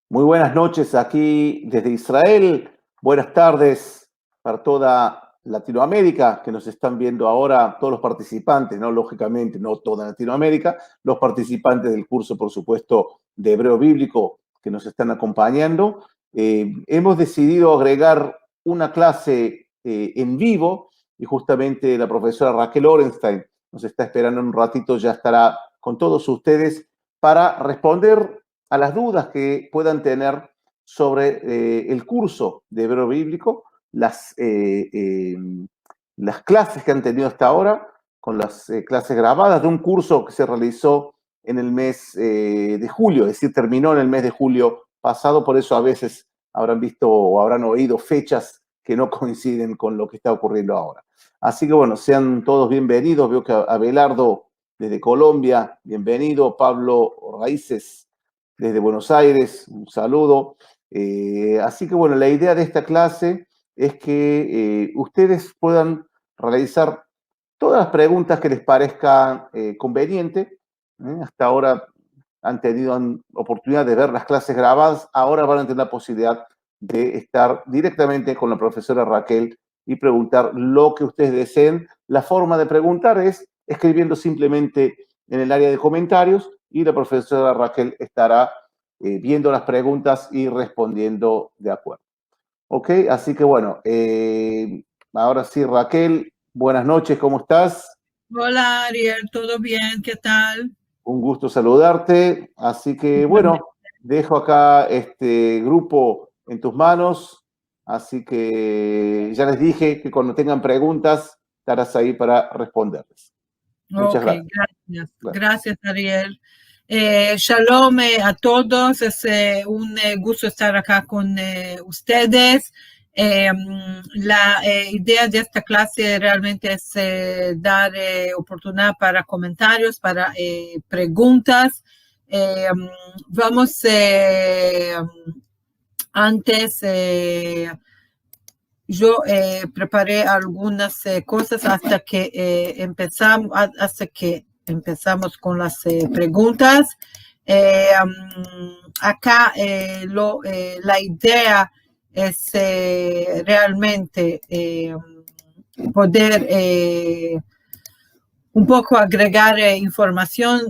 Muy buenas noches aquí desde Israel. Buenas tardes para toda Latinoamérica que nos están viendo ahora, todos los participantes, ¿no? Lógicamente, no toda Latinoamérica, los participantes del curso, por supuesto, de Hebreo Bíblico que nos están acompañando. Hemos decidido agregar una clase en vivo y justamente la profesora Raquel Orenstein nos está esperando en un ratito, ya estará con todos ustedes para responder a las dudas que puedan tener sobre el curso de Hebreo Bíblico, las clases que han tenido hasta ahora, con las clases grabadas de un curso que se realizó en el mes de julio, es decir, terminó en el mes de julio pasado, por eso a veces habrán visto o habrán oído fechas que no coinciden con lo que está ocurriendo ahora. Así que bueno, sean todos bienvenidos. Veo que Abelardo desde Colombia, bienvenido. Pablo Raíces desde Buenos Aires, un saludo. Así que bueno, la idea de esta clase es que ustedes puedan realizar todas las preguntas que les parezcan convenientes. Hasta ahora han tenido oportunidad de ver las clases grabadas, ahora van a tener la posibilidad de estar directamente con la profesora Raquel y preguntar lo que ustedes deseen. La forma de preguntar es escribiendo simplemente en el área de comentarios y la profesora Raquel estará viendo las preguntas y respondiendo de acuerdo. Ok, así que bueno, ahora sí, Raquel, buenas noches, ¿cómo estás? Hola Ariel, ¿todo bien? ¿Qué tal? Un gusto saludarte. Así que bueno, dejo acá este grupo en tus manos. Así que ya les dije que cuando tengan preguntas, estarás ahí para responderles. Muchas Ok, gracias. gracias. Gracias Ariel. Shalom a todos, es un gusto estar acá con ustedes. La idea de esta clase realmente es dar oportunidad para comentarios, para preguntas. Vamos antes... Yo preparé algunas cosas hasta que empezamos con las preguntas. Acá la idea es realmente poder un poco agregar información,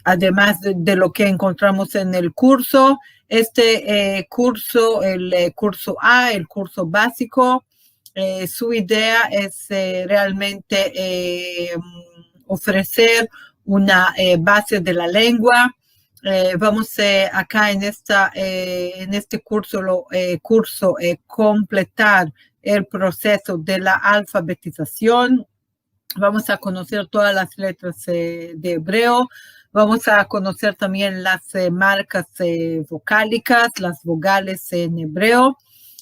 además de lo que encontramos en el curso. Este curso, el curso A, el curso básico, su idea es realmente ofrecer una base de la lengua. Vamos acá en este curso, completar el proceso de la alfabetización. Vamos a conocer todas las letras de hebreo. Vamos a conocer también las marcas vocálicas, las vogales en hebreo.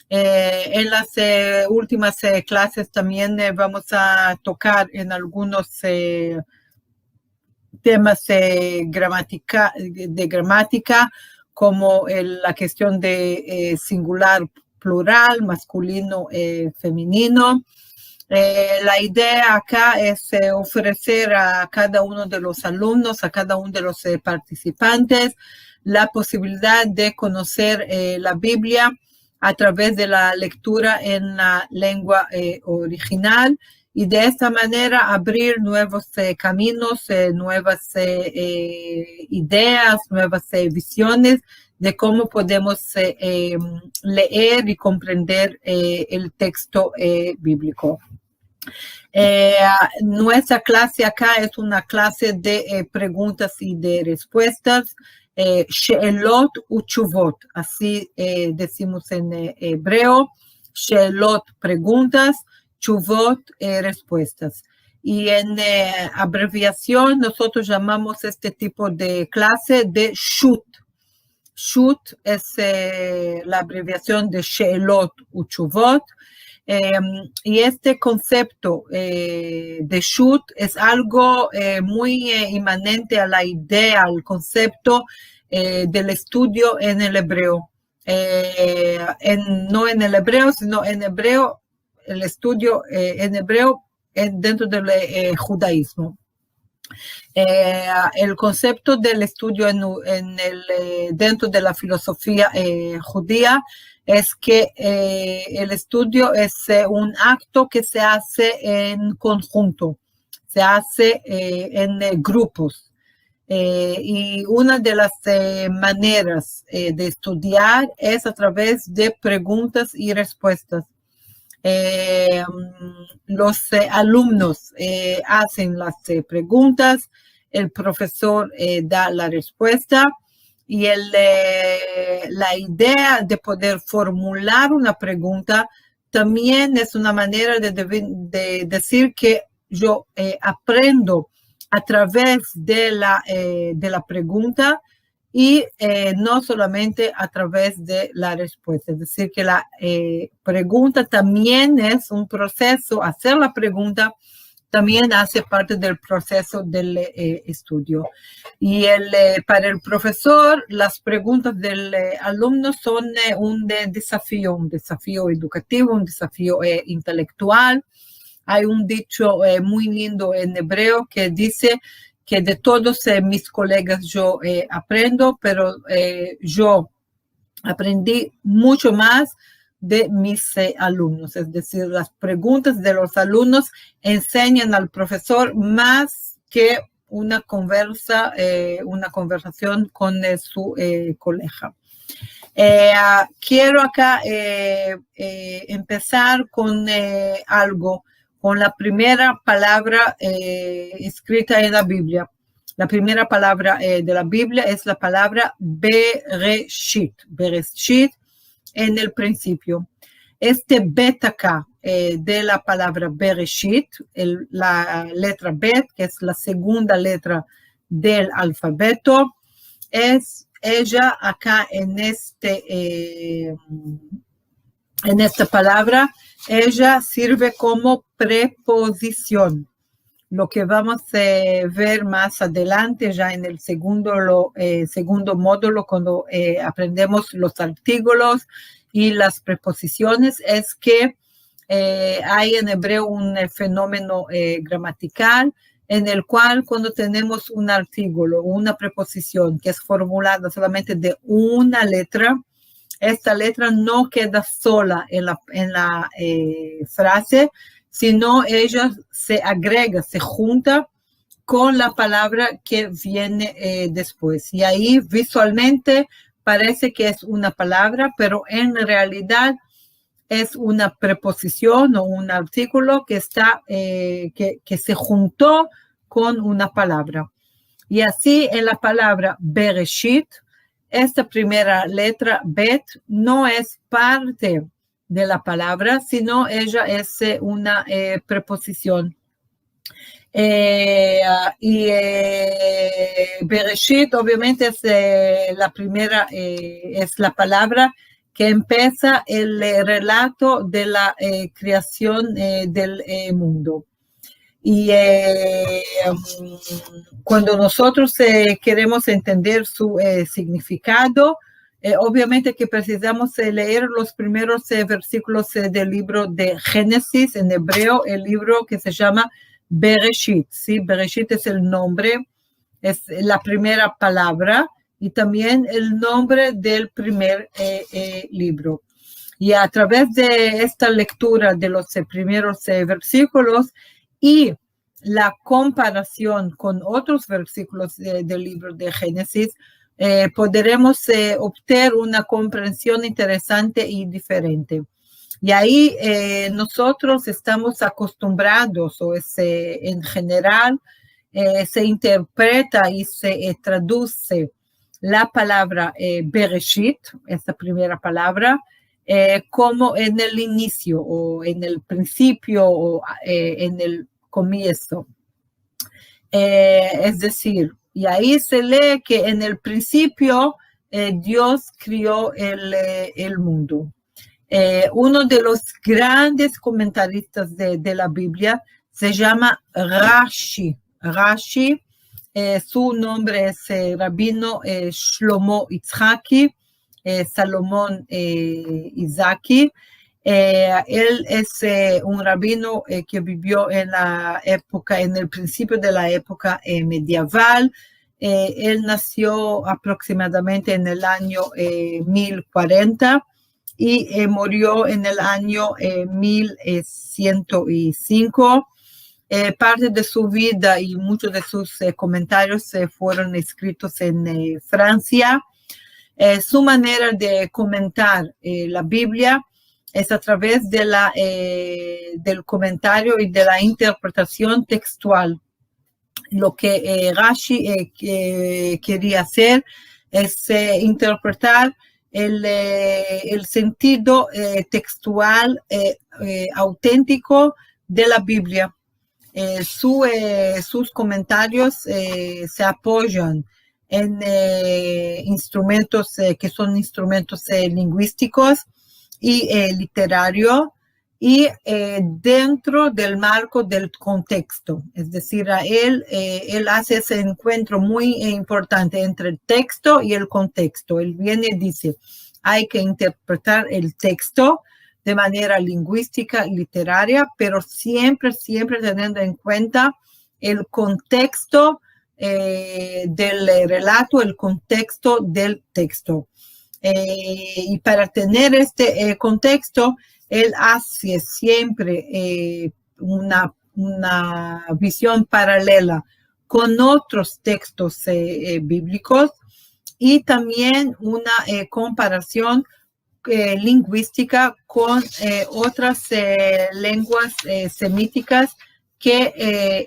En las últimas clases también vamos a tocar en algunos temas de gramática, como la cuestión de singular, plural, masculino, femenino. La idea acá es ofrecer a cada uno de los alumnos, a cada uno de los participantes, la posibilidad de conocer la Biblia a través de la lectura en la lengua original y de esta manera abrir nuevos caminos, nuevas ideas, nuevas visiones de cómo podemos leer y comprender el texto bíblico. Nuestra clase acá es una clase de preguntas y de respuestas, she'elot uchuvot, así decimos en hebreo, she'elot preguntas, chuvot respuestas. Y en abreviación nosotros llamamos este tipo de clase de shut. Shut es la abreviación de she'elot uchuvot. Y este concepto de shoot es algo muy inmanente a la idea, al concepto del estudio en el hebreo. No en el hebreo, sino en hebreo, el estudio en hebreo dentro del judaísmo. El concepto del estudio dentro de la filosofía judía es que el estudio es un acto que se hace en conjunto, se hace en grupos. Y una de las maneras de estudiar es a través de preguntas y respuestas. Los alumnos hacen las preguntas, el profesor da la respuesta y la idea de poder formular una pregunta también es una manera de decir que yo aprendo a través de la pregunta y no solamente a través de la respuesta. Es decir, que la pregunta también es un proceso, hacer la pregunta también hace parte del proceso del estudio. Y para el profesor, las preguntas del alumno son un desafío educativo, un desafío intelectual. Hay un dicho muy lindo en hebreo que dice que de todos mis colegas yo aprendo, pero yo aprendí mucho más de mis alumnos. Es decir, las preguntas de los alumnos enseñan al profesor más que una conversación con su colega. Quiero acá empezar con algo, con la primera palabra escrita en la Biblia. La primera palabra de la Biblia es la palabra Bereshit. Bereshit en el principio. Este bet acá de la palabra Bereshit, la letra bet, que es la segunda letra del alfabeto, es ella acá en esta palabra, ella sirve como preposición. Lo que vamos a ver más adelante, ya en el segundo módulo, cuando aprendemos los artículos y las preposiciones, es que hay en hebreo un fenómeno gramatical en el cual cuando tenemos un artículo, una preposición que es formulada solamente de una letra, esta letra no queda sola en la frase, sino ella se agrega, se junta con la palabra que viene después. Y ahí visualmente parece que es una palabra, pero en realidad es una preposición o un artículo que se juntó con una palabra. Y así en la palabra Bereshit, esta primera letra, bet, no es parte de la palabra, sino ella es una preposición. Bereshit obviamente es la primera, es la palabra que empieza el relato de la creación del mundo. Y cuando nosotros queremos entender su significado, obviamente que precisamos leer los primeros versículos del libro de Génesis, en hebreo, el libro que se llama Bereshit. ¿Sí? Bereshit es el nombre, es la primera palabra y también el nombre del primer libro. Y a través de esta lectura de los primeros versículos y la comparación con otros versículos del libro de Génesis, podremos obtener una comprensión interesante y diferente. Y ahí nosotros estamos acostumbrados, o en general, se interpreta y se traduce la palabra Bereshit, esta primera palabra, como en el inicio o en el principio o en el comienzo. Es decir, y ahí se lee que en el principio Dios creó el mundo. Uno de los grandes comentaristas de la Biblia se llama Rashi. Rashi, su nombre es Rabino Shlomo Yitzhaki, Salomón Izaki, Él es un rabino que vivió en el principio de la época medieval. Él nació aproximadamente en el año 1040 y murió en el año 1105. Parte de su vida y muchos de sus comentarios fueron escritos en Francia. Su manera de comentar la Biblia es a través de del comentario y de la interpretación textual. Lo que Rashi quería hacer es interpretar el sentido textual auténtico de la Biblia. Sus comentarios se apoyan en instrumentos que son instrumentos lingüísticos y literario, y dentro del marco del contexto. Es decir, él hace ese encuentro muy importante entre el texto y el contexto. Él viene y dice, hay que interpretar el texto de manera lingüística y literaria, pero siempre teniendo en cuenta el contexto del relato, el contexto del texto. Y para tener este contexto, él hace siempre una visión paralela con otros textos bíblicos y también una comparación lingüística con otras lenguas semíticas que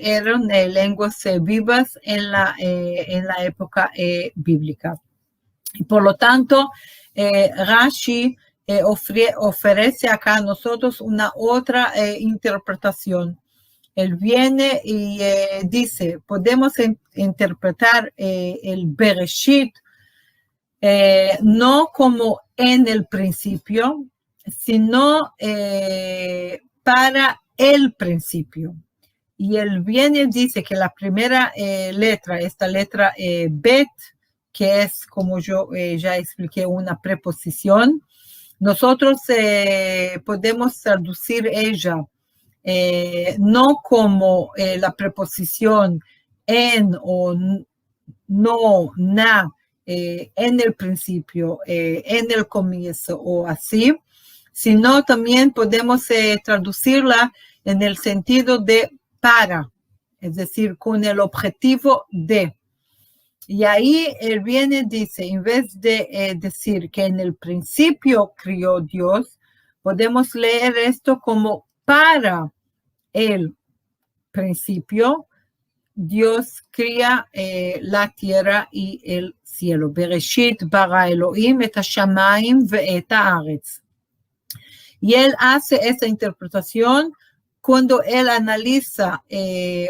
eran lenguas vivas en la época bíblica. Y por lo tanto, Rashi ofrece acá a nosotros una otra interpretación. Él viene y dice, podemos interpretar el Bereshit no como en el principio, sino para el principio. Y él viene y dice que la primera letra, esta letra Bet, que es, como yo ya expliqué, una preposición, nosotros podemos traducir ella no como la preposición en o no, na, en el principio, en el comienzo o así, sino también podemos traducirla en el sentido de para, es decir, con el objetivo de. Y ahí él viene y dice, en vez de decir que en el principio crió Dios, podemos leer esto como para el principio, Dios cría la tierra y el cielo. Bereshit bara Elohim et hashamayim ve'et haaretz. Y él hace esa interpretación cuando él analiza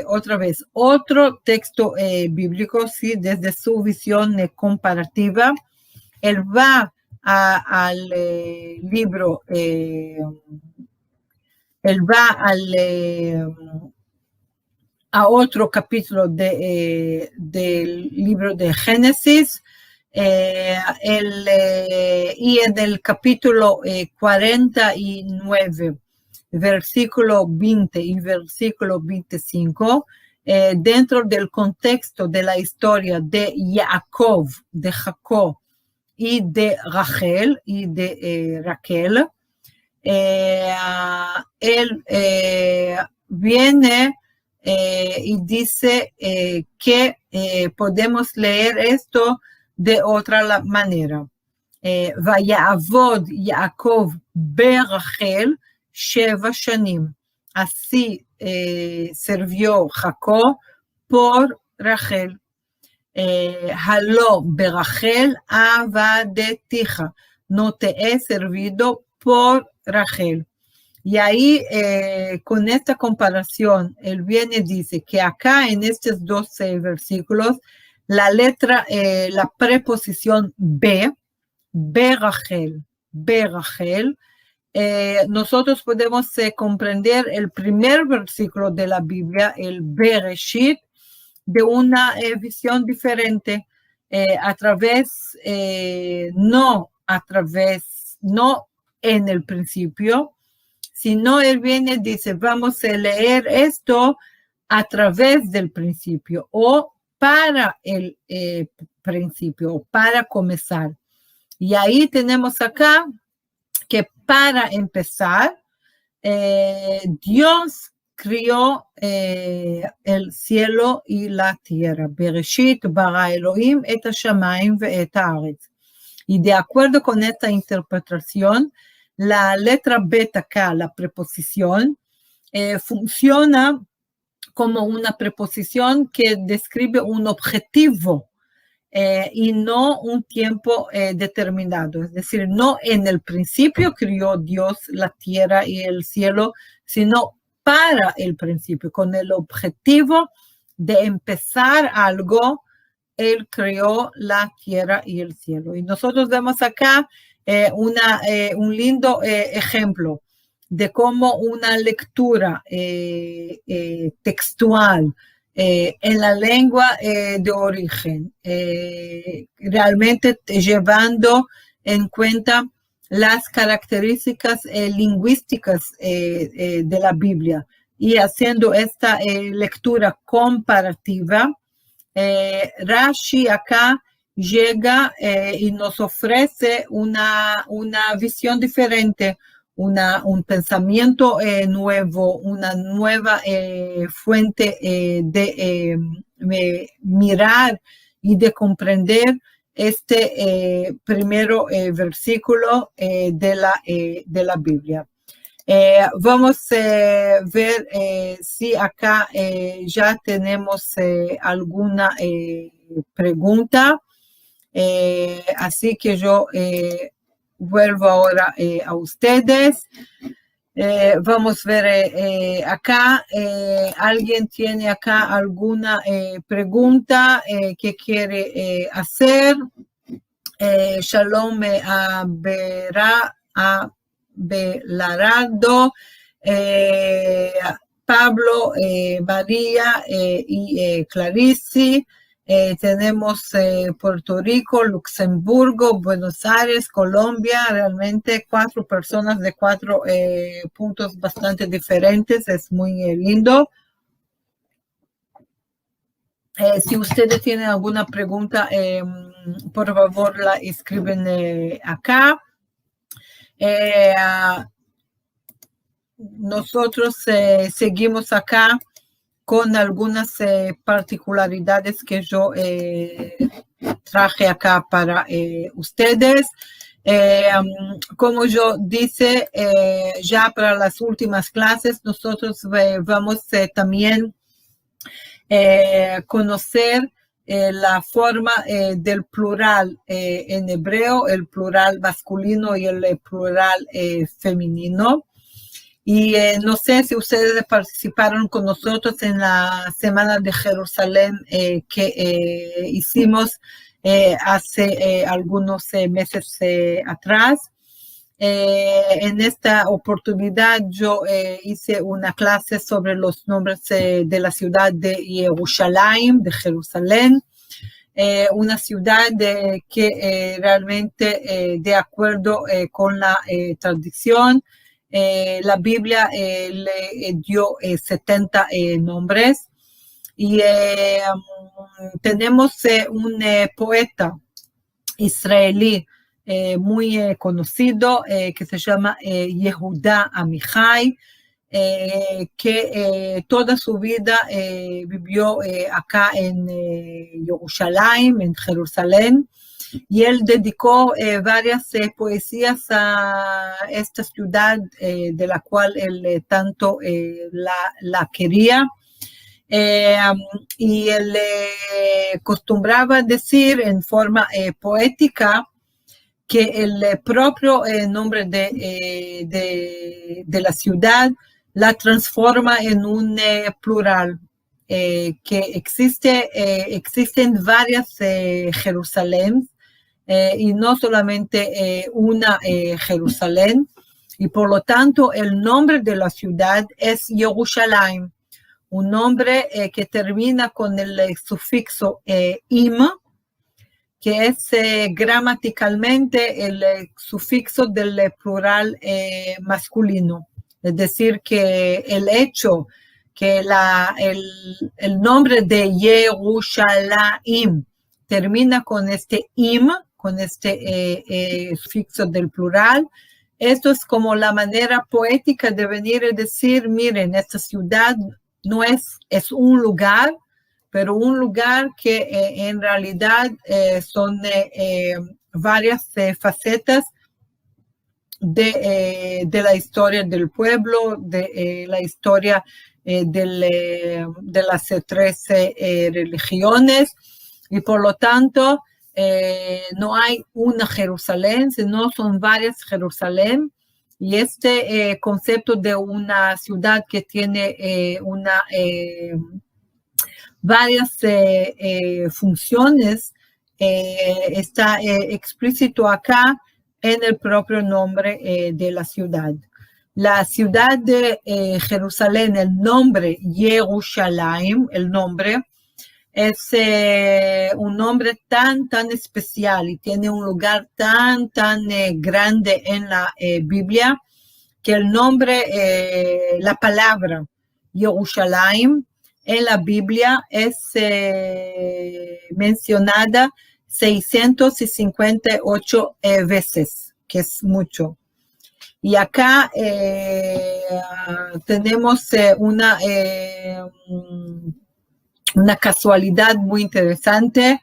otra vez otro texto bíblico, ¿sí? Desde su visión comparativa. Él va al libro, a otro capítulo del libro de Génesis, y en el capítulo 49, versículo 20 y versículo 25, dentro del contexto de la historia de Jacob y de Rachel, él viene y dice que podemos leer esto de otra manera. Vayavod Yaakov berachel sheva shanim. Así sirvió Jacob por Rachel. Halo berachel avadetija. No te he servido por Rachel. Y ahí, con esta comparación, él viene y dice que acá en estos 12 versículos, la letra, la preposición berachel, nosotros podemos comprender el primer versículo de la Biblia, el Bereshit, de una visión diferente, no en el principio, sino él viene y dice, vamos a leer esto a través del principio o para el principio o para comenzar. Y ahí tenemos acá que para empezar, Dios crió el cielo y la tierra. Bereshit bara Elohim et hashamayim ve'et haaretz. Y de acuerdo con esta interpretación, la letra bet acá, la preposición, funciona como una preposición que describe un objetivo y no un tiempo determinado. Es decir, no en el principio crió Dios la tierra y el cielo, sino para el principio, con el objetivo de empezar algo, Él creó la tierra y el cielo. Y nosotros vemos acá un lindo ejemplo de cómo una lectura textual en la lengua de origen, realmente llevando en cuenta las características lingüísticas de la Biblia y haciendo esta lectura comparativa, Rashi acá llega y nos ofrece una visión diferente, un pensamiento nuevo, una nueva fuente de mirar y de comprender este primero versículo de la Biblia. Vamos a ver si acá ya tenemos alguna pregunta. Así que yo vuelvo ahora a ustedes. Vamos a ver acá. ¿Alguien tiene acá alguna pregunta que quiere hacer? Shalom a Belardo, Pablo, María y Clarice. Tenemos Puerto Rico, Luxemburgo, Buenos Aires, Colombia, realmente 4 personas de 4 puntos bastante diferentes, es muy lindo. Si ustedes tienen alguna pregunta, por favor la escriben acá. Nosotros seguimos acá con algunas particularidades que yo traje acá para ustedes. Como yo dice, ya para las últimas clases, nosotros vamos también conocer la forma del plural en hebreo, el plural masculino y el plural femenino. Y no sé si ustedes participaron con nosotros en la Semana de Jerusalén que hicimos hace algunos meses atrás. En esta oportunidad yo hice una clase sobre los nombres de la ciudad de Jerusalén, de Jerusalén, una ciudad que realmente de acuerdo con la tradición, la Biblia le dio 70 nombres y tenemos un poeta israelí muy conocido que se llama Yehuda Amichai, que toda su vida vivió acá en Jerusalén, en Jerusalén, y él dedicó varias poesías a esta ciudad de la cual él tanto la quería. Y él acostumbraba decir en forma poética que el propio nombre de la ciudad la transforma en un plural, que existen varias Jerusalén, y no solamente una Jerusalén, y por lo tanto el nombre de la ciudad es Jerusalén, un nombre que termina con el sufixo im, que es gramaticalmente el sufixo del plural masculino. Es decir, que el hecho que el nombre de Yerushalayim termina con este im, con este sufixo del plural. Esto es como la manera poética de venir y decir, miren, esta ciudad no es un lugar, pero un lugar que en realidad son varias facetas de la historia del pueblo, de la historia de las 13 religiones, y por lo tanto no hay una Jerusalén, sino son varias Jerusalén, y este concepto de una ciudad que tiene varias funciones está explícito acá en el propio nombre de la ciudad. La ciudad de Jerusalén, el nombre Yerushalayim, el nombre, es un nombre tan especial y tiene un lugar tan grande en la Biblia, que el nombre, la palabra Yerushalayim en la Biblia es mencionada 658 veces, que es mucho. Y acá tenemos una casualidad muy interesante.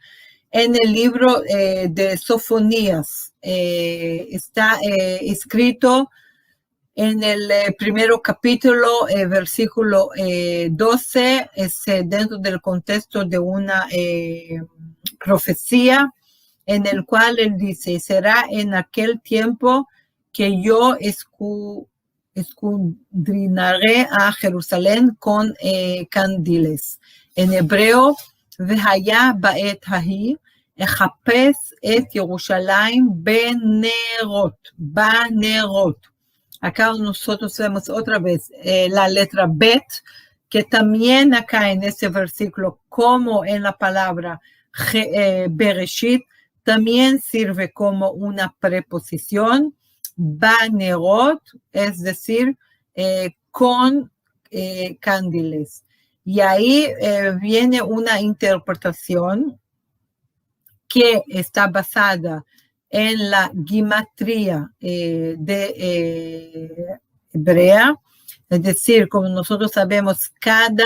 En el libro de Sofonías está escrito en el primero capítulo, versículo 12, es dentro del contexto de una profecía, en el cual él dice, será en aquel tiempo que yo escudriñaré a Jerusalén con candiles. En hebreo, Vehaya ba'et hahi, echapes et Yerushalayim banerot. Acá nosotros vemos otra vez la letra bet, que también acá en este versículo, como en la palabra Bereshit, también sirve como una preposición. Banerot, es decir, con candiles. Y ahí viene una interpretación que está basada en la gimatría de hebrea, es decir, como nosotros sabemos, cada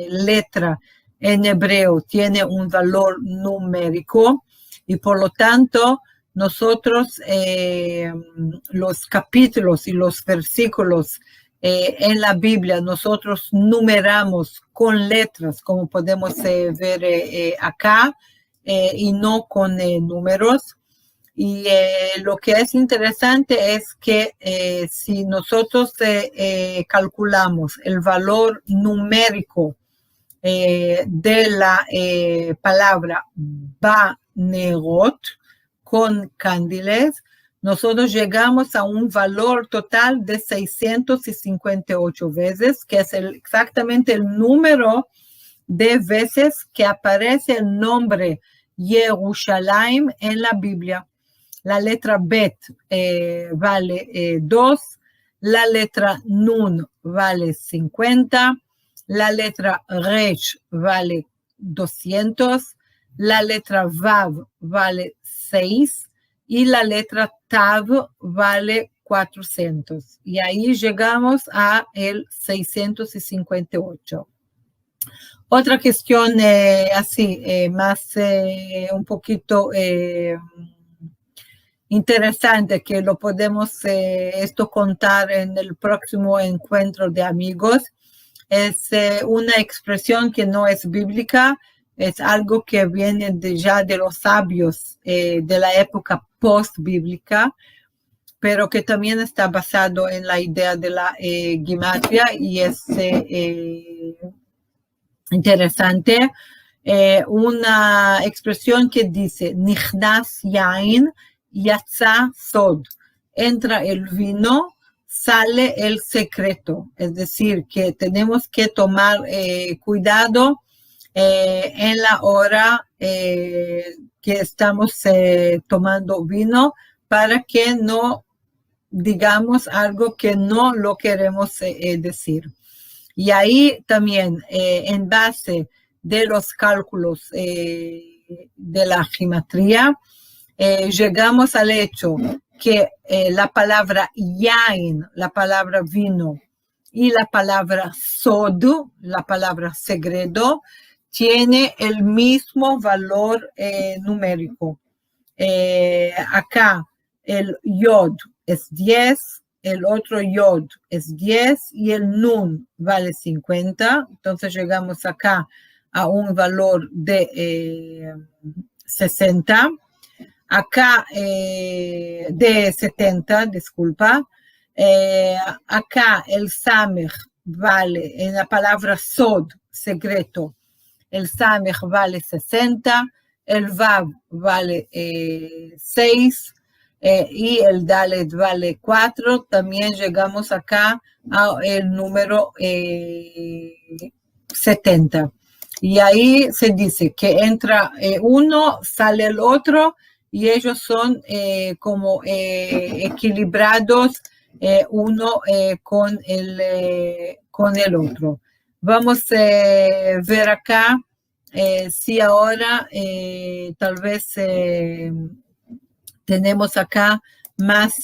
letra en hebreo tiene un valor numérico, y por lo tanto nosotros los capítulos y los versículos en la Biblia nosotros numeramos con letras, como podemos ver acá, y no con números. Y lo que es interesante es que si nosotros calculamos el valor numérico de la palabra banerot con candiles, nosotros llegamos a un valor total de 658 veces, que es exactamente el número de veces que aparece el nombre Yerushalayim en la Biblia. La letra Bet vale 2, la letra Nun vale 50, la letra Resh vale 200, la letra Vav vale 6 y la letra Tav vale 400. Y ahí llegamos a el 658. Otra cuestión así, más un poquito interesante, que lo podemos esto contar en el próximo encuentro de amigos, es una expresión que no es bíblica, es algo que viene ya de los sabios de la época post-bíblica, pero que también está basado en la idea de la gimatria, y es interesante. Una expresión que dice, Nichnas yain yatza sod, entra el vino, sale el secreto. Es decir, que tenemos que tomar cuidado en la hora que estamos tomando vino, para que no digamos algo que no lo queremos decir. Y ahí también, en base de los cálculos de la gematría, llegamos al hecho que la palabra yain, la palabra vino, y la palabra sod, la palabra segredo, tiene el mismo valor numérico. Acá el yod es 10, el otro yod es 10 y el nun vale 50. Entonces llegamos acá a un valor de 60. Acá de 70, disculpa. Acá el samech vale, en la palabra sod, secreto, el samech vale 60, el vav vale 6 y el dalet vale 4. También llegamos acá al número 70. Y ahí se dice que entra uno, sale el otro, y ellos son como equilibrados uno con el otro. Vamos a ver acá si ahora tal vez tenemos acá más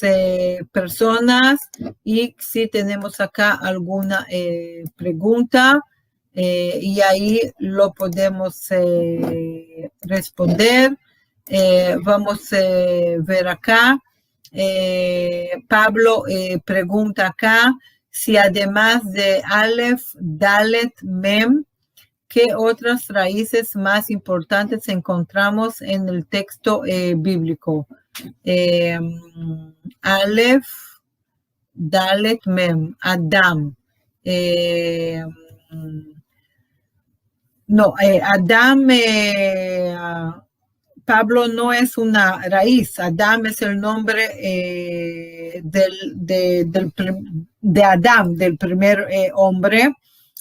personas y si tenemos acá alguna pregunta y ahí lo podemos responder. Vamos a ver acá. Pablo pregunta acá si además de Aleph, Dalet, Mem, ¿qué otras raíces más importantes encontramos en el texto bíblico? Aleph, Dalet, Mem, Adam. No, Adam, Pablo, no es una raíz. Adam es el nombre de Adán, del primer hombre.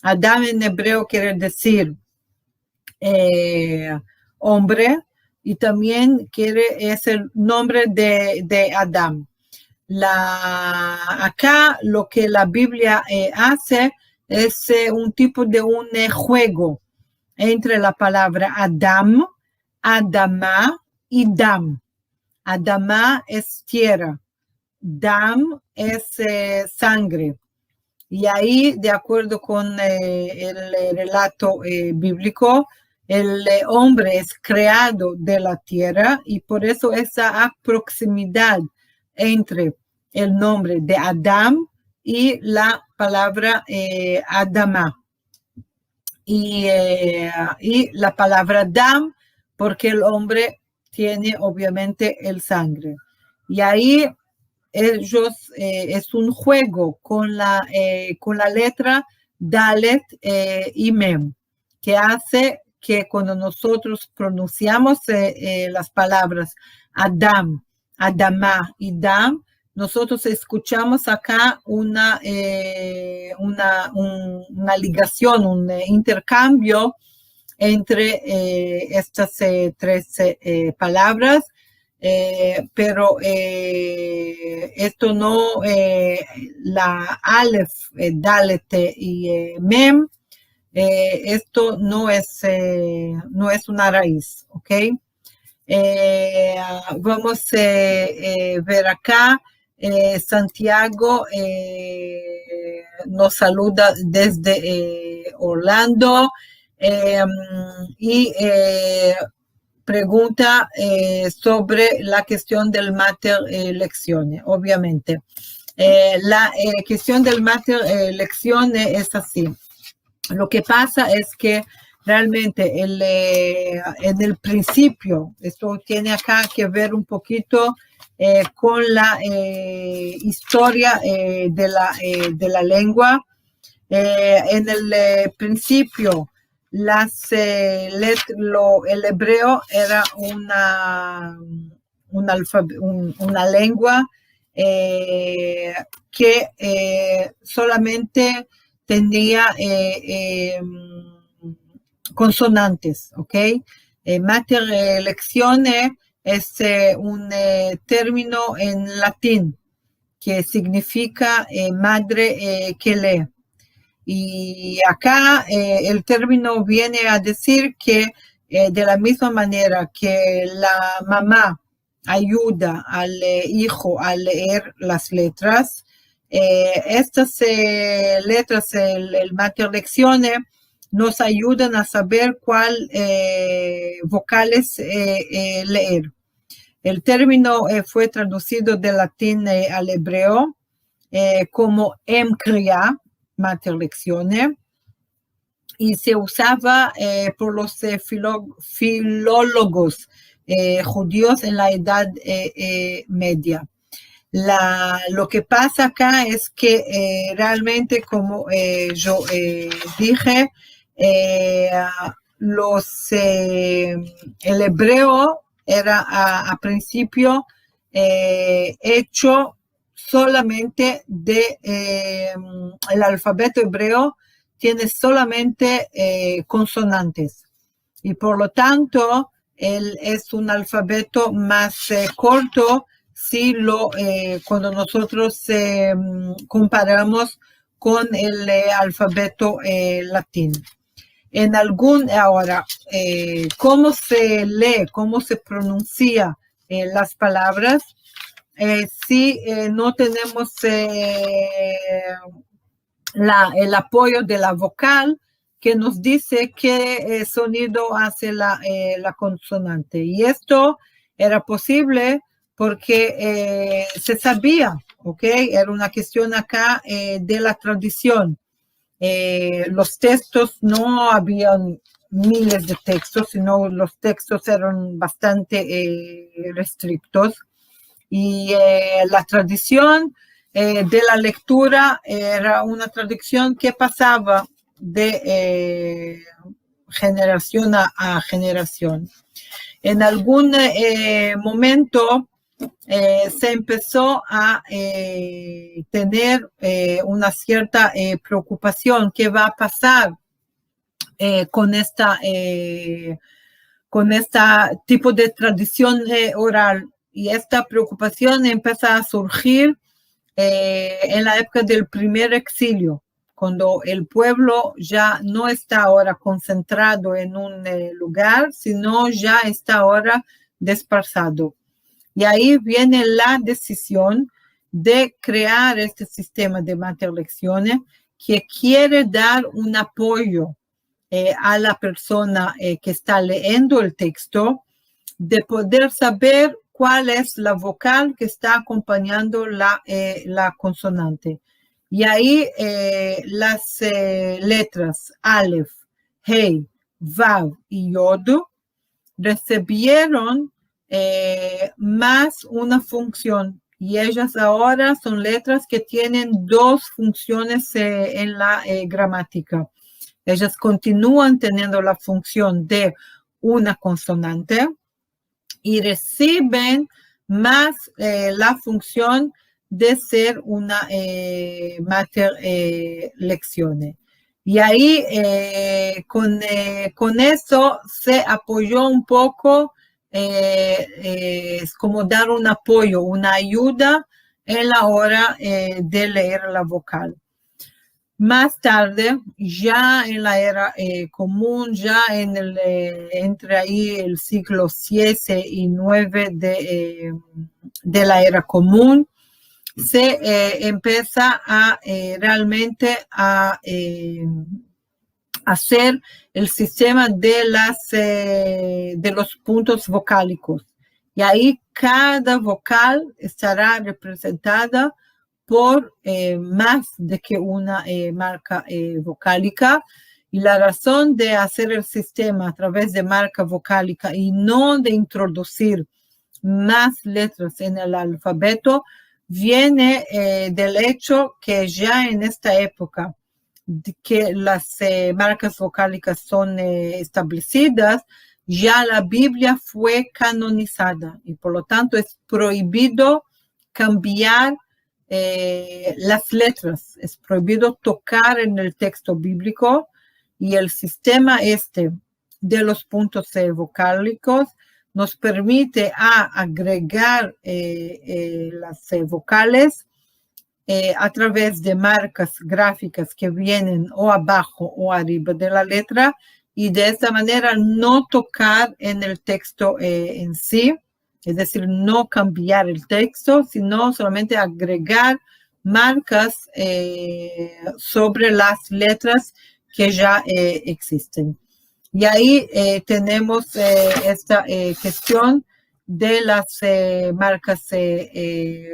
Adam en hebreo quiere decir hombre, y también es el nombre de Adán. Acá lo que la Biblia hace es un tipo de un juego entre la palabra Adam, Adama y Dam. Adama es tierra, Dam es sangre. Y ahí, de acuerdo con el relato bíblico, el hombre es creado de la tierra, y por eso esa proximidad entre el nombre de Adam y la palabra Adama. Y la palabra Dam, porque el hombre tiene obviamente el sangre. Y ahí ellos es un juego con la letra Dalet y Mem, que hace que cuando nosotros pronunciamos las palabras Adam, Adama y Dam, nosotros escuchamos acá una ligación, un intercambio entre estas tres palabras, pero esto no, la Aleph, Dalet y Mem, esto no es una raíz, ¿ok? Vamos a ver acá. Santiago nos saluda desde Orlando y pregunta sobre la cuestión del Mater Lecciones. Obviamente, la cuestión del Mater Lecciones es así. Lo que pasa es que realmente en el principio, esto tiene acá que ver un poquito con la historia de la lengua. En el principio, el hebreo era una lengua que solamente tenía consonantes, ¿ok? Mater Lecciones es un término en latín que significa madre que lee. Y acá el término viene a decir que de la misma manera que la mamá ayuda al hijo a leer las letras, estas letras, el Mater Lecciones, nos ayudan a saber cuál vocales leer. El término fue traducido del latín al hebreo como Kriya, Mater Lecciones, y se usaba por los filólogos judíos en la Edad Media. Lo que pasa acá es que realmente, como yo dije, el hebreo era a principio hecho solamente el alfabeto hebreo tiene solamente consonantes y por lo tanto es un alfabeto más corto si cuando nosotros comparamos con el alfabeto latino. Ahora, ¿cómo se lee, cómo se pronuncia las palabras? Si no tenemos el apoyo de la vocal que nos dice qué sonido hace la consonante. Y esto era posible porque se sabía, ¿ok? Era una cuestión acá de la tradición. Los textos, no habían miles de textos, sino los textos eran bastante restrictos. Y la tradición de la lectura era una tradición que pasaba de generación a generación. En algún momento se empezó a tener una cierta preocupación. ¿Qué va a pasar con esta tipo de tradición oral? Y esta preocupación empieza a surgir en la época del primer exilio, cuando el pueblo ya no está ahora concentrado en un lugar, sino ya está ahora dispersado. Y ahí viene la decisión de crear este sistema de Mater Lecciones que quiere dar un apoyo a la persona que está leyendo el texto, de poder saber cuál es la vocal que está acompañando la consonante. Y ahí las letras Aleph, Hei, Vav y Yod recibieron más una función. Y ellas ahora son letras que tienen dos funciones en la gramática. Ellas continúan teniendo la función de una consonante y reciben más la función de ser una Mater Lecciones. Y ahí con eso se apoyó un poco, es como dar un apoyo, una ayuda en la hora de leer la vocal. Más tarde, ya en la era común, ya entre ahí el siglo 7 y 9 de la era común, se empieza a realmente a hacer el sistema de los puntos vocálicos. Y ahí cada vocal estará representada por más de que una marca vocálica. Y la razón de hacer el sistema a través de marca vocálica y no de introducir más letras en el alfabeto viene del hecho que ya en esta época que las marcas vocálicas son establecidas, ya la Biblia fue canonizada y por lo tanto es prohibido cambiar las letras, es prohibido tocar en el texto bíblico y el sistema de los puntos vocálicos nos permite agregar las vocales a través de marcas gráficas que vienen o abajo o arriba de la letra y de esta manera no tocar en el texto en sí, es decir, no cambiar el texto, sino solamente agregar marcas sobre las letras que ya existen. Y ahí tenemos esta cuestión de las marcas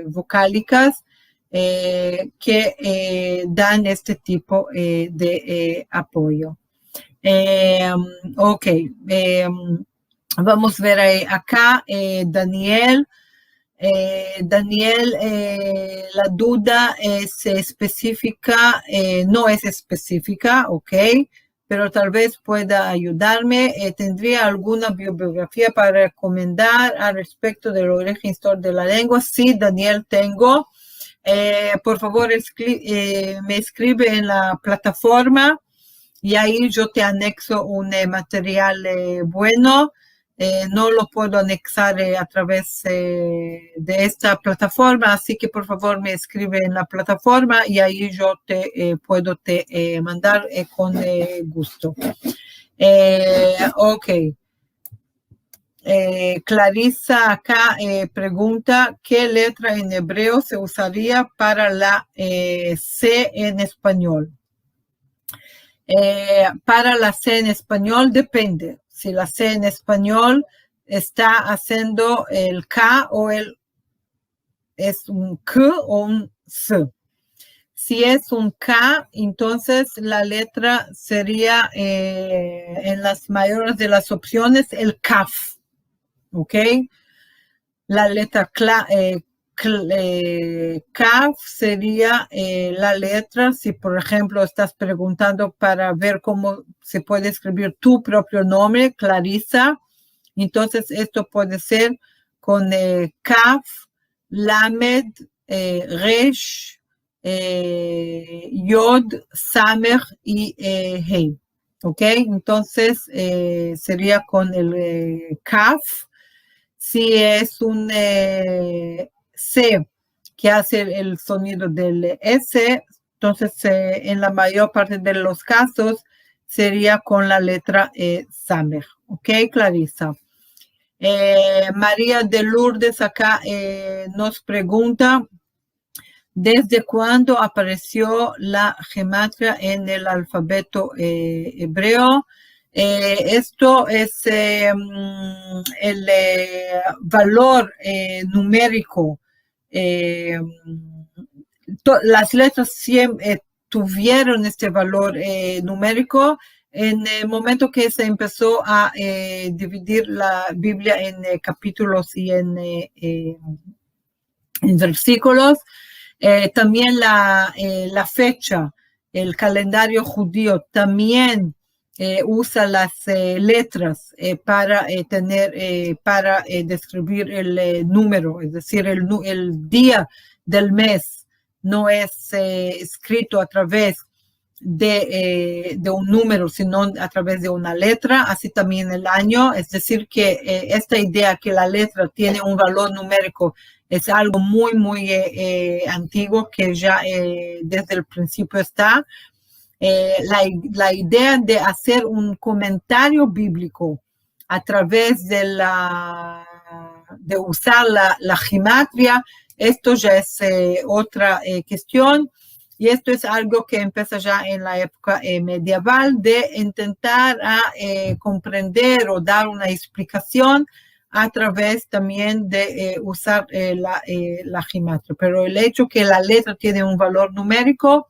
vocálicas que dan este tipo de apoyo. Ok, vamos a ver acá, Daniel. Daniel, la duda es específica, no es específica, ok, pero tal vez pueda ayudarme. ¿Tendría alguna bibliografía para recomendar al respecto del origen histórico de la lengua? Sí, Daniel, tengo. Por favor, me escribe en la plataforma y ahí yo te anexo un material bueno. No lo puedo anexar a través de esta plataforma, así que por favor me escribe en la plataforma y ahí yo te puedo mandar con gusto. Ok. Clarisa acá pregunta, ¿qué letra en hebreo se usaría para la C en español? Para la C en español depende. Si la C en español está haciendo el K o es un K o un S. Si es un K, entonces la letra sería en las mayores de las opciones el Kaf. ¿Ok? La letra Kaf sería la letra, si por ejemplo estás preguntando para ver cómo se puede escribir tu propio nombre, Clarisa, entonces esto puede ser con Kaf, Lamed, Resh, Yod, Samer y Hei. ¿Ok? Entonces sería con el Kaf. Si es un C que hace el sonido del S, entonces en la mayor parte de los casos sería con la letra Samer. ¿Ok, Clarisa? María de Lourdes acá nos pregunta, ¿desde cuándo apareció la gematria en el alfabeto hebreo? Esto es el valor numérico. Las letras siempre tuvieron este valor numérico en el momento que se empezó a dividir la Biblia en capítulos y en versículos. También la fecha, el calendario judío también usa las letras para describir el número, es decir, el día del mes no es escrito a través de un número, sino a través de una letra, así también el año, es decir, que esta idea que la letra tiene un valor numérico es algo muy, muy antiguo que ya desde el principio está. La idea de hacer un comentario bíblico a través de usar la gematria, esto ya es otra cuestión, y esto es algo que empieza ya en la época medieval de intentar comprender o dar una explicación a través también de usar la gematria. Pero el hecho que la letra tiene un valor numérico,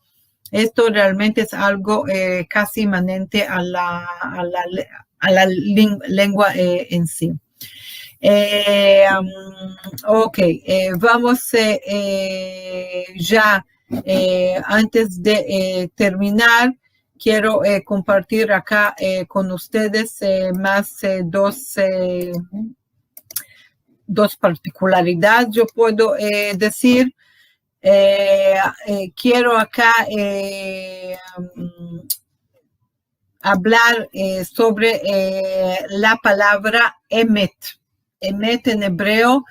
esto realmente es algo casi inmanente a la lengua en sí. Ok, vamos ya, antes de terminar, quiero compartir acá con ustedes más dos particularidades. Yo puedo decir, quiero acá hablar sobre la palabra emet. Emet en hebreo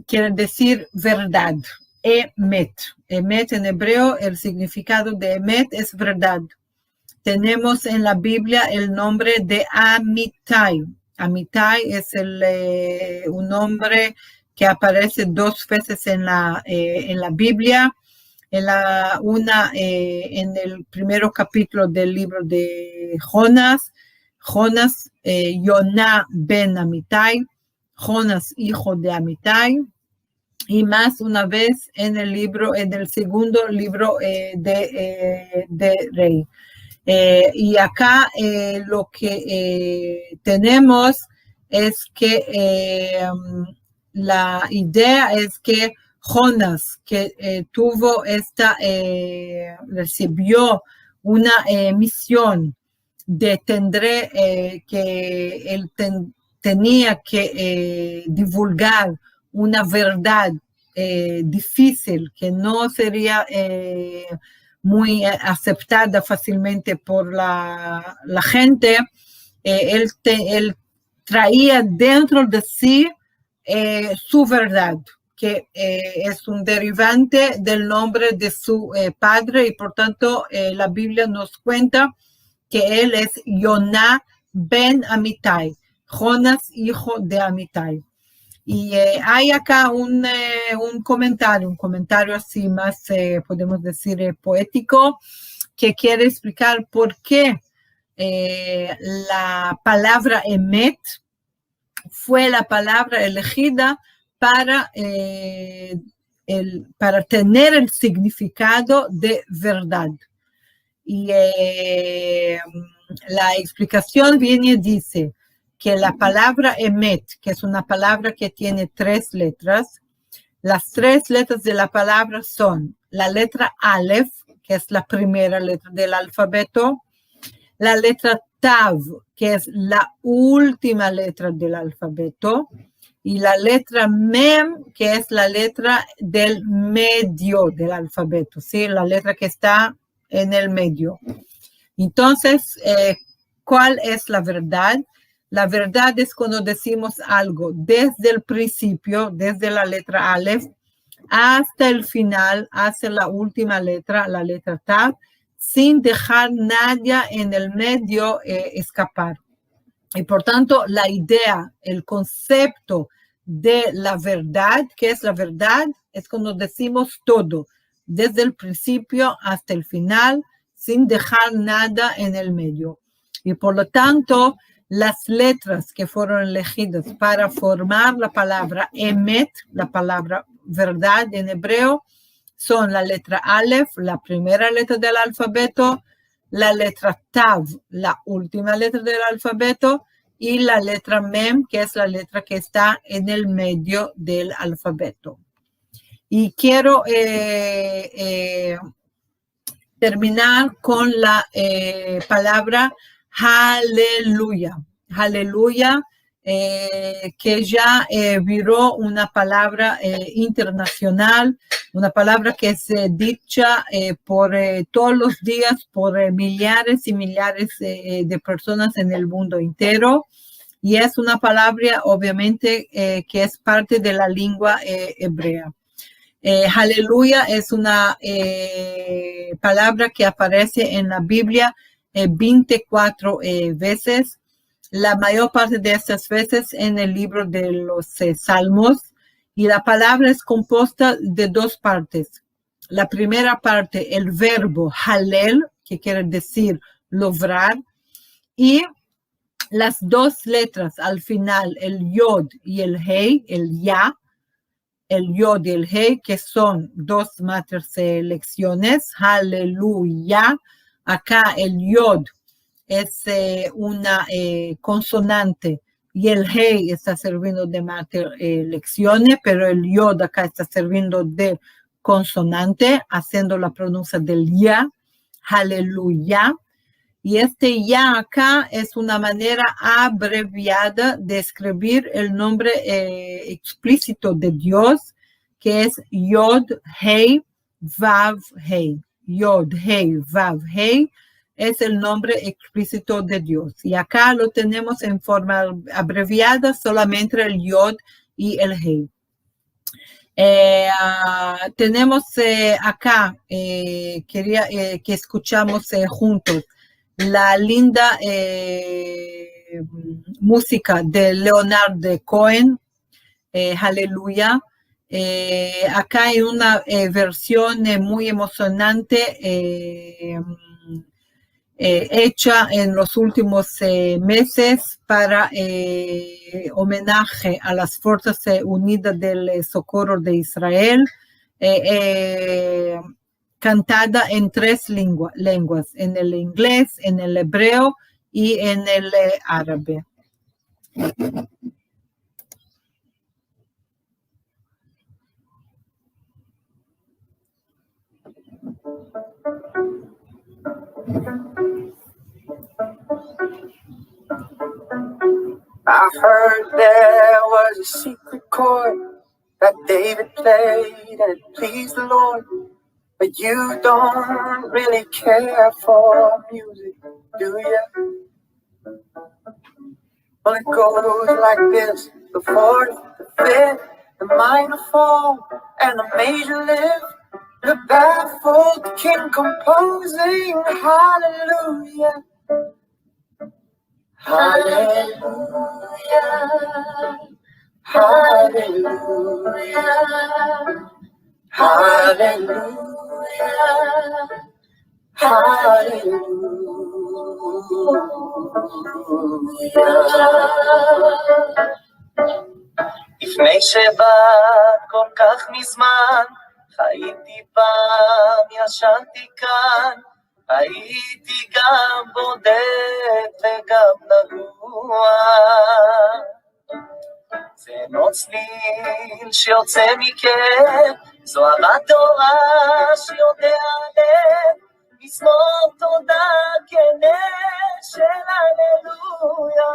quiere decir verdad. Emet. Emet en hebreo, el significado de Emet es verdad. Tenemos en la Biblia el nombre de Amitai. Amitai es un nombre que aparece 2 veces en la Biblia. Una en el primer capítulo del libro de Jonás, Yoná ben Amitai, Jonás hijo de Amitai, y más una vez en el segundo libro de Rey. Y acá lo que tenemos es que la idea es que Jonás, que recibió una misión de que él tenía que divulgar una verdad difícil que no sería muy aceptada fácilmente por la gente. Él traía dentro de sí su verdad, que es un derivante del nombre de su padre, y por tanto la Biblia nos cuenta que él es Yoná ben Amitai, Jonás hijo de Amitai. Y hay acá un comentario así más, podemos decir, poético, que quiere explicar por qué la palabra Emet fue la palabra elegida para tener el significado de verdad. Y la explicación viene y dice que la palabra Emet, que es una palabra que tiene 3 letras, las 3 letras de la palabra son la letra Aleph, que es la primera letra del alfabeto, la letra Tav, que es la última letra del alfabeto, y la letra Mem, que es la letra del medio del alfabeto, ¿sí? La letra que está en el medio. Entonces, ¿cuál es la verdad? La verdad es cuando decimos algo desde el principio, desde la letra Aleph, hasta el final, hasta la última letra, la letra Tav, sin dejar nada en el medio escapar. Y por tanto, la idea, el concepto de la verdad, ¿qué es la verdad? Es cuando decimos todo, desde el principio hasta el final, sin dejar nada en el medio. Y por lo tanto, las letras que fueron elegidas para formar la palabra Emet, la palabra verdad en hebreo, son la letra Aleph, la primera letra del alfabeto, la letra Tav, la última letra del alfabeto, y la letra Mem, que es la letra que está en el medio del alfabeto. Y quiero terminar con la palabra Aleluya. Aleluya, que ya viró una palabra internacional, una palabra que es dicha por todos los días por millares y millares de personas en el mundo entero. Y es una palabra, obviamente, que es parte de la lengua hebrea. Aleluya es una palabra que aparece en la Biblia 24 veces. La mayor parte de estas veces en el libro de los Salmos, y la palabra es compuesta de 2 partes. La primera parte, el verbo halel, que quiere decir lograr, y las 2 letras al final, el yod y el hei, el ya, el yod y el hei, que son 2 matres lecciones, aleluya. Acá el yod es una consonante y el hei está sirviendo de mater lecciones, pero el yod acá está sirviendo de consonante, haciendo la pronuncia del ya, aleluya. Y este ya acá es una manera abreviada de escribir el nombre explícito de Dios, que es Yod, Hei, Vav, Hei. Yod, Hei, Vav, Hei. es el nombre explícito de Dios. Y acá lo tenemos en forma abreviada, solamente el Yod y el Hei. Tenemos acá, quería que escuchamos juntos la linda música de Leonard Cohen, Aleluya. Acá hay una versión muy emocionante hecha en los últimos meses para homenaje a las Fuerzas Unidas del Socorro de Israel, cantada en 3 lenguas, en el inglés, en el hebreo y en el árabe. I heard there was a secret chord that David played and it pleased the Lord. But you don't really care for music, do you? Well, it goes like this: the fourth, the fifth, the minor fall, and the major lift. The baffled king composing hallelujah. Hallelujah, hallelujah, hallelujah, hallelujah. לפני שבאת כל כך מזמן, חייתי פעם, ישנתי כאן, הייתי גם בודד וגם נגוע. זה נוט צליל שיוצא מכם, זו אהבת תורה שיודע לב, מזמור תודה כנה של הללויה.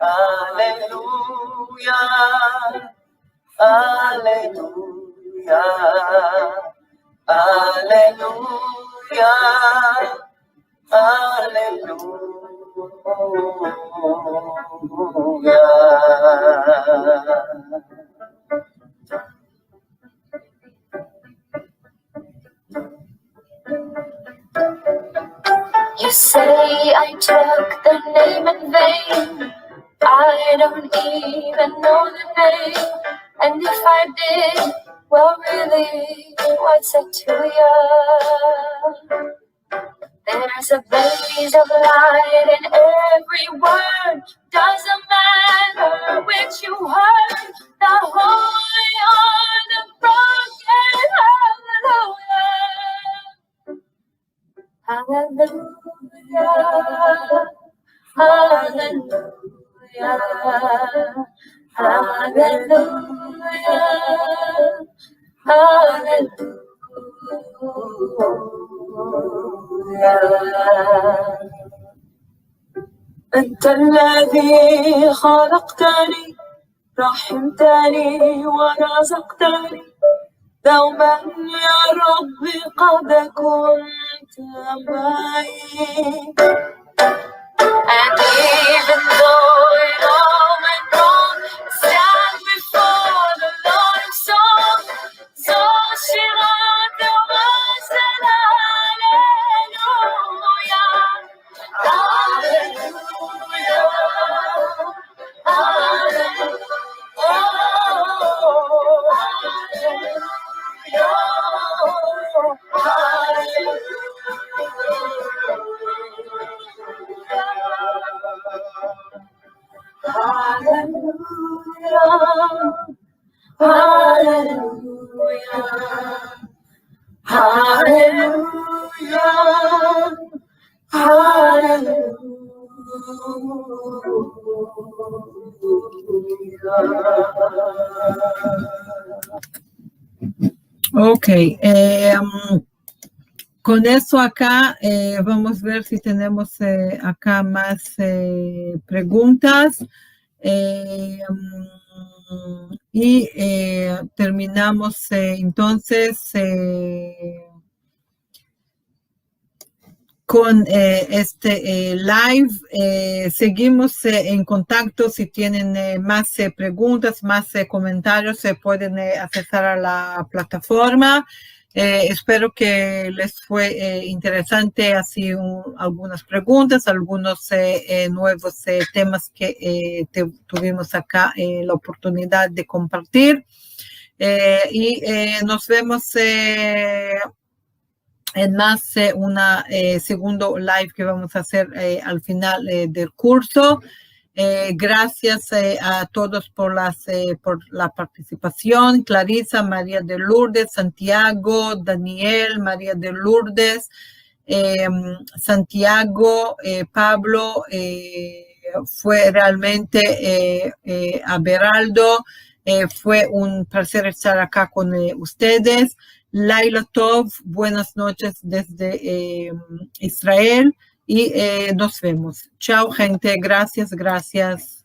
הללויה, הללויה, הללויה, You say I took the name in vain. I don't even know the name. And if I did, well, really, what's it to you? There's a blaze of light in every word. Doesn't matter which you heard. The holy or the broken. Hallelujah. Hallelujah. Hallelujah. Hallelujah. أنت الذي خلقتني رحمتني ورزقتني دوما يا ربي قد كنت معي. And even though it all went wrong, stand before the Lord of songs. So shirat was an hallelujah, hallelujah, hallelujah, Ok, con eso acá vamos a ver si tenemos acá más preguntas y terminamos entonces con este live. Seguimos en contacto. Si tienen más preguntas, más comentarios, se pueden acceder a la plataforma. Espero que les fue interesante así algunas preguntas, algunos nuevos temas que tuvimos acá la oportunidad de compartir. Y nos vemos en más una segundo live que vamos a hacer al final del curso. Gracias a todos por la participación. Clarisa, María de Lourdes, Santiago, Daniel, María de Lourdes, Santiago, Pablo, fue realmente Aberaldo. Fue un placer estar acá con ustedes. Laila Tov, buenas noches desde Israel y nos vemos. Chao, gente. Gracias, gracias.